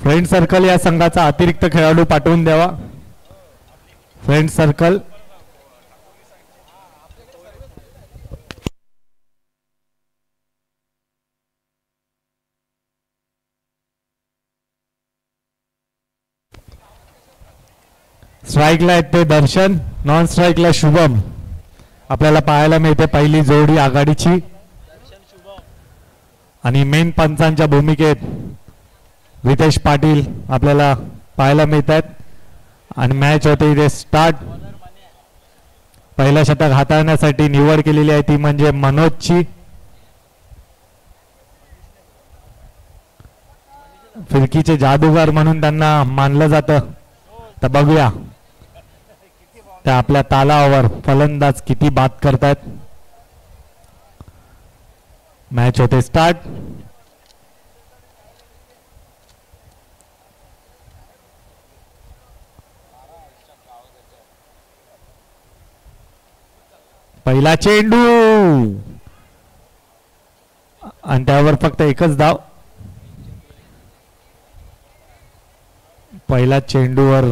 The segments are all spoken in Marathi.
फ्रेंड सर्कल या संघाचा अतिरिक्त खेळाडू पाठवून द्यावा. फ्रेंड सर्कल स्ट्राईकला आहेत ते दर्शन, नॉन स्ट्राईकला शुभम. आपल्याला पाहायला मिळते पहिली जोडी आघाडीची. आणि मेन पंचांच्या भूमिकेत रितेश पाटील आपल्याला पाहायला मिळतात. आणि मॅच होते इथे स्टार्ट. पहिला षटक हाताळण्यासाठी निवड केलेली आहे ती म्हणजे मनोजची. फिरकीचे जादूगार म्हणून त्यांना मानलं जातं. तर बघूया त्या आपल्या तालावर फलंदाज किती बाद करतायत. मॅच होते स्टार्ट. पहिला चेंडू आणि त्यावर फक्त एकच धाव. पहिल्या चेंडूवर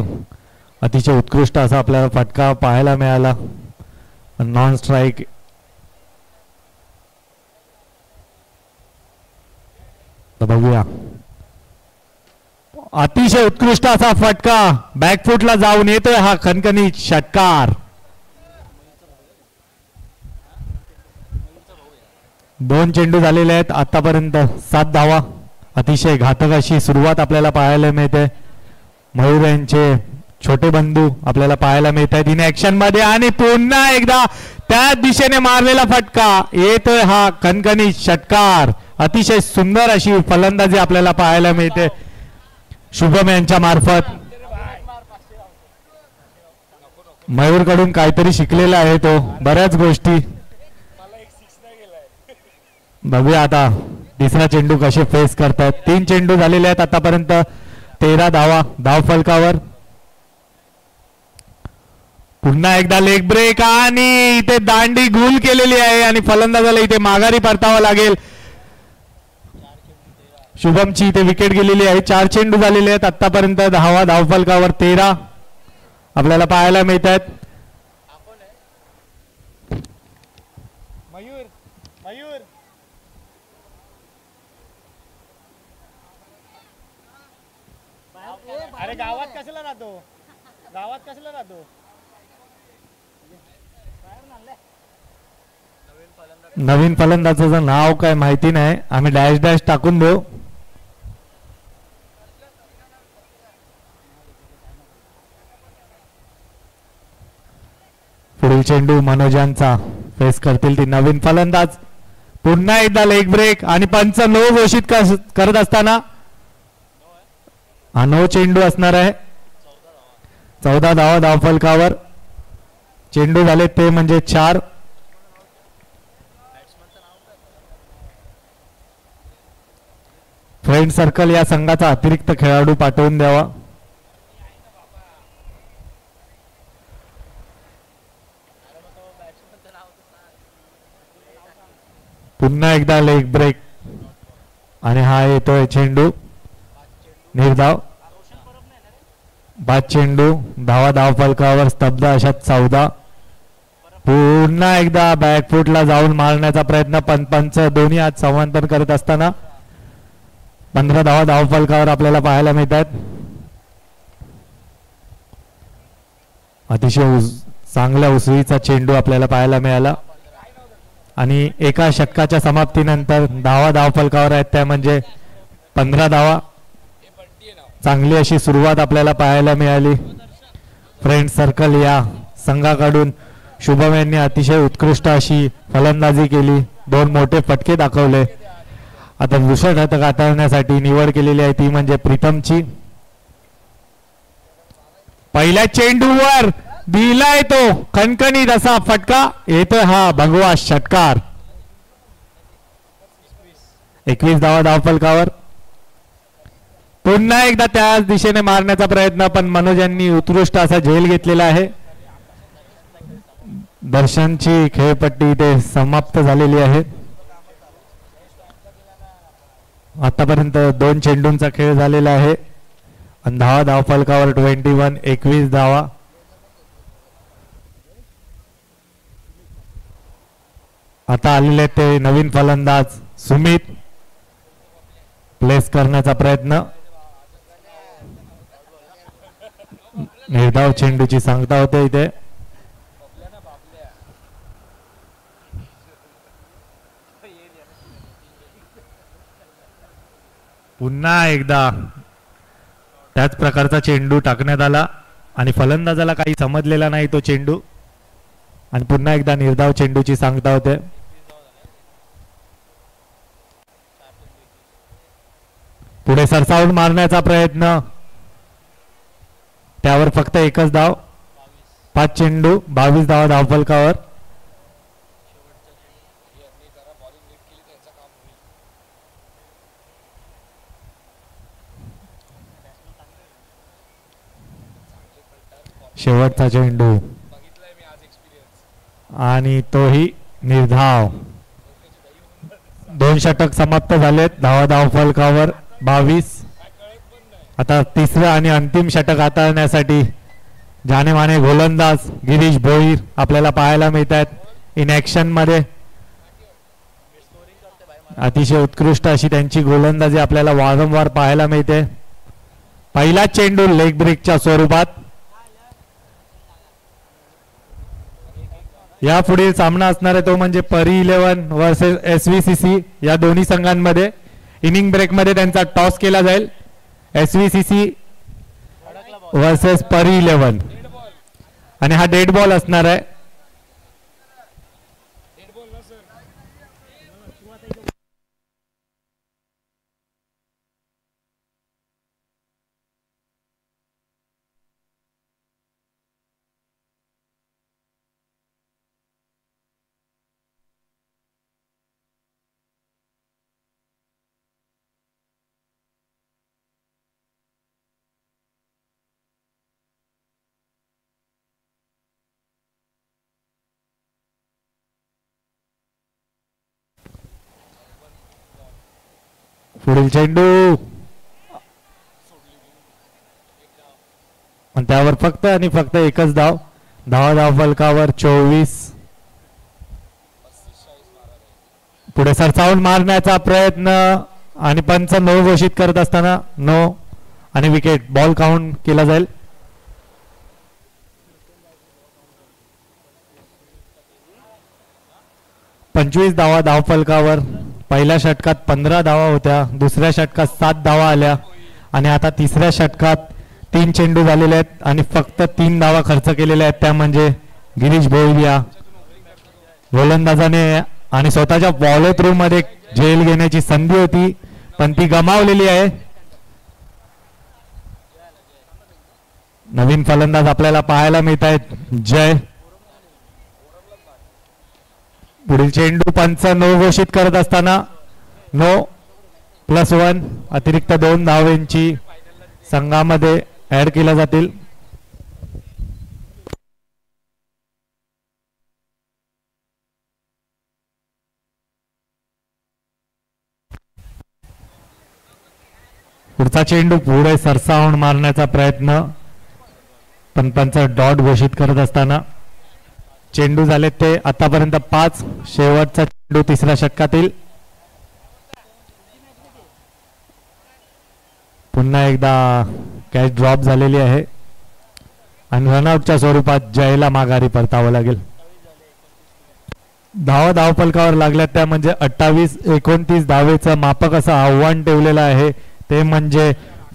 अतिशय उत्कृष्ट असा आपल्याला फटका पाहायला मिळाला. Non strike. तर बघूया अतिशय उत्कृष्ट असा फटका बॅकफुटला जाऊन येतोय हा खणखणीत षटकार. 2 चेंडू झालेले आहेत आतापर्यंत 7 धावा. अतिशय घातक अशी सुरुवात आपल्याला पाहायला मिळते. मयूर यांचे छोटे बंधू आपल्याला पाहायला मिळत आहेत इन ऍक्शन मध्ये. आणि पुन्हा एकदा त्या दिशेने मारलेला फटका येतोय हा खणखणीत षटकार. अतिशय सुंदर अशी फलंदाजी आपल्याला पाहायला मिळते शुभम यांच्या मार्फत. मयूर कडून काहीतरी शिकलेला आहे तो बऱ्याच गोष्टी. बघूया आता तिसरा चेंडू कसे फेस करतात. 3 चेंडू झालेले आहेत आतापर्यंत 13 धावा धाव फलकावर. पुन्हा एकदा लेग ब्रेक आणि इथे दांडी गुल केलेली आहे आणि फलंदाजाला इथे माघारी परतावा लागेल. शुभमची इथे विकेट गेलेली आहे. 4 चेंडू झालेले आहेत आतापर्यंत धावा धाव फलकावर 13 आपल्याला पाहायला मिळत आहेत. अरे गावात कसला राहतो, गावात कसला राहतो. नवीन फलंदाजाचं नाव काय माहिती नाही, आम्ही डॅश डॅश टाकून देऊ. पुढील चेंडू मनोजांचा फेस करतील ती नवीन फलंदाज. पुन्हा एकदा लेग ब्रेक आणि पंच नो घोषित करत असताना हा 9 चेंडू असणार आहे. 14 धावा धाव फलकावर. चेंडू झाले ते म्हणजे 4. फ्रेंड सर्कल या संघाचा अतिरिक्त खेळाडू पाठवून द्यावा. पुन्हा एकदा लेग ब्रेक आणि हा येतोय चेंडू निर्धाव. 5 चेंडू धावा धाव फलकावर स्तब्ध अशा 14. पुन्हा एकदा बॅकफुटला जाऊन मारण्याचा प्रयत्न पण पंच दोन्ही हात संवादन करत असताना 15 धावा धाव फलकावर आपल्याला पाहायला मिळतात. अतिशय चांगल्या उसळीचा चेंडू आपल्याला पाहायला मिळाला आणि एका षटकाच्या समाप्तीनंतर धावा धाव फलकावर आहेत त्या म्हणजे 15 धावा. चांगली अशी सुरुवात आपल्याला पाहायला मिळाली. फ्रेंड सर्कल या संघाकडून शुभम यांनी अतिशय उत्कृष्ट अशी फलंदाजी केली. 2 मोठे फटके दाखवले. आता दुसरा षटक हाताळण्यासाठी निवड केलेली आहे ती म्हणजे प्रीतमची. पहिल्या चेंडूवर दिलाय तो खणखणीत असा फटका येतोय हा भगवा षटकार. 21 धावा धाव फलकावर. पुन्हा एकदा त्याच दिशेने मारण्याचा प्रयत्न पण मनोज यांनी उत्कृष्ट असा झेल घेतलेला आहे. दर्शनची खेळपट्टी इथे समाप्त झालेली आहे. आतापर्यंत 2 चेंडूंचा खेळ झालेला आहे आणि धावफलकावर 21 21 धावा. आता आलेले ते नवीन फलंदाज सुमित प्लेस करण्याचा प्रयत्न. निर्धाव चेंडूची सांगता होते इथे. पुन्हा एकदा त्याच प्रकारचा चेंडू टाकण्यात आला आणि फलंदाजाला काही समजलेला नाही तो चेंडू आणि पुन्हा एकदा निर्धाव चेंडूची सांगता होते. पुढे सरसावून मारण्याचा प्रयत्न. त्यावर फक्त एकच धाव. 5 चेंडू 22 धावा धावफलकावर. शेवटचा चेंडू आणि तोही निर्धाव. 2 षटक समाप्त झालेत. धावफलकावर 22. आता तिसरं आणि अंतिम षटक हाताळण्यासाठी जानेमाने गोलंदाज गिरीश भोईर आपल्याला पाहायला मिळत आहेत इन ऍक्शन मध्ये. अतिशय उत्कृष्ट अशी त्यांची गोलंदाजी आपल्याला वारंवार पाहायला मिळते. पहिला चेंडू लेग ब्रेकच्या स्वरूपात. या पुढील सामना असणार आहे तो म्हणजे परी 11 वर्सेस SVCC. या दोन्ही संघांमध्ये इनिंग ब्रेक मध्ये त्यांचा टॉस केला जाईल. SVCC वर्सेस परी 11 आणि हा डेड बॉल असणार आहे. पुढील चेंडू आणि त्यावर फक्त आणि फक्त एकच धाव. धावफलकावर 24. पुढे सरसावून मारण्याचा प्रयत्न आणि पंच नो घोषित करत असताना नो आणि विकेट. बॉल काउंट केला जाईल. पंचवीस धावा धावफलकावर. पहिल्या षटकात 15 धावा होत्या. दुसऱ्या षटकात 7 धावा आल्या आणि आता तिसऱ्या षटकात 3 चेंडू झालेले आहेत आणि फक्त 3 धावा खर्च केलेल्या आहेत. त्या म्हणजे गिरीश भोईर या गोलंदाजाने आणि स्वतःच्या फॉलो थ्रू मध्ये झेल घेण्याची संधी होती पण ती गमावलेली आहे. नवीन फलंदाज आपल्याला पाहायला मिळत आहेत जय. पुढील चेंडू पंच नो घोषित करत असताना नो +1 अतिरिक्त 2 धावांची संघामध्ये ऍड केल्या जातील. पुढचा चेंडू पुढे सरसावून मारण्याचा प्रयत्न पण पंच डॉट घोषित करत असताना चेंडू झाले ते आतापर्यंत 5. शेवटचा चेंडू तिसऱ्या षटकातील. पुन्हा एकदा कॅच ड्रॉप झालेली आहे आणि रनआउटच्या स्वरूपात जयला माघारी परतावं लागेल. धावफलकावर लागल्या त्या म्हणजे 28-29 धावेचं मापक असं आव्हान ठेवलेलं आहे ते म्हणजे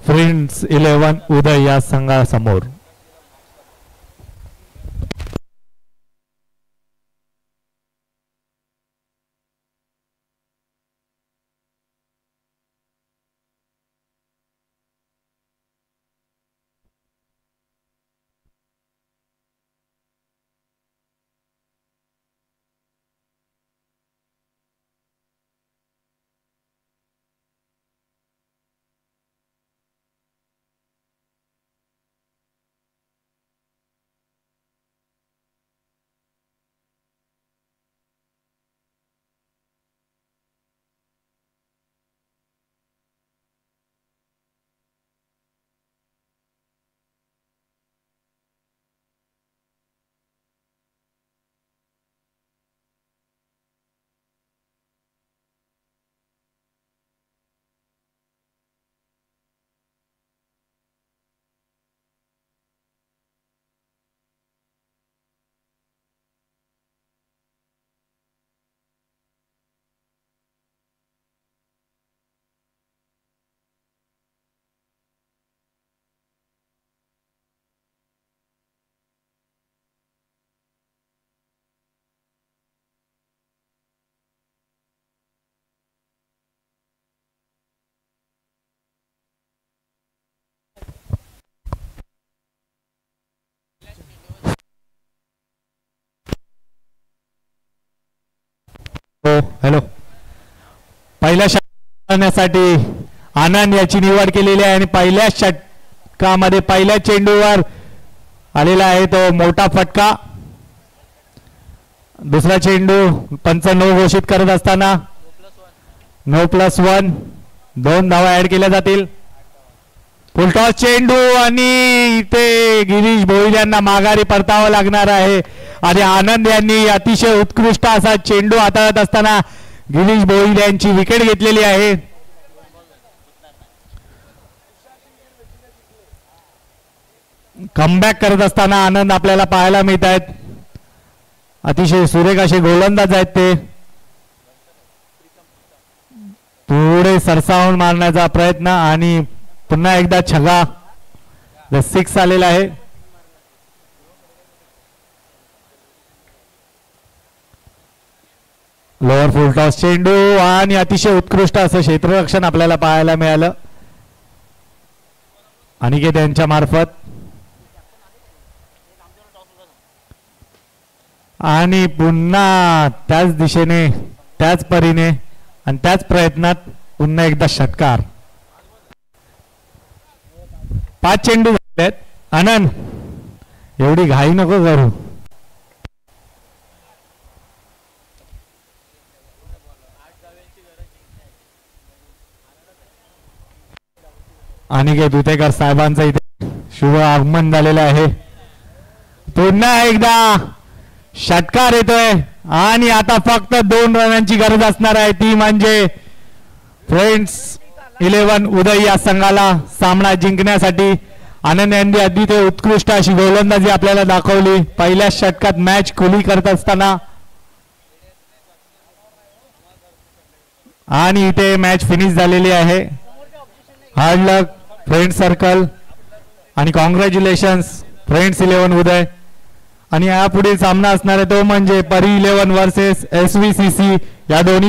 फ्रेंड्स 11 उदय या संघासमोर. हो हॅलो. पहिल्या षटकासाठी आनंद याची निवड केलेली आहे आणि पहिल्या षटकामध्ये पहिल्या चेंडूवर आलेला आहे तो मोठा फटका. दुसरा चेंडू पंच 9 घोषित करत असताना 9+1 2 धावा ऍड केल्या जातील. फुलटॉस चेंडू आणि इथे गिरीश भोईर यांना माघारी परतावं लागणार आहे आणि आनंद यांनी अतिशय उत्कृष्ट असा चेंडू हाताळत असताना गिरीश भोईर यांची विकेट घेतलेली आहे. कमबॅक करत असताना आनंद आपल्याला पाहायला मिळत आहेत. अतिशय सुरेख असे गोलंदाज आहेत ते. पुढे सरसावून मारण्याचा प्रयत्न आणि पुन्हा एकदा छगा 6 आलेला आहे. लोअर फुल टॉस चेंडू आणि अतिशय उत्कृष्ट असं क्षेत्ररक्षण आपल्याला पाहायला मिळालं अनिकेत यांच्या मार्फत. आणि पुन्हा त्याच दिशेने त्याच परीने आणि त्याच प्रयत्नात पुन्हा एकदा षटकार. 5 चेंडू झालेत. आनंद एवढी घाई नको करू. अनिकेत उतेकर साहेबांचं इथे शुभ आगमन झालेलं आहे. पुन्हा एकदा षटकार येतोय आणि आता फक्त 2 रनांची गरज असणार आहे ती म्हणजे फ्रेंड्स 11 उदय या संघाला सामना जिंकण्यासाठी. आनंद यांनी अतिशय उत्कृष्ट अशी गोलंदाजी आपल्याला दाखवली पहिल्या षटकात मॅच खुली करत असताना आणि इथे मॅच फिनिश झालेली आहे. हार्ड लक फ्रेंड सर्कल आणि कॉंग्रॅच्युलेशन्स फ्रेंड्स 11 उदय. आणि यापुढील सामना असणार आहे तो म्हणजे परी 11 वर्सेस SVCC या दोन्ही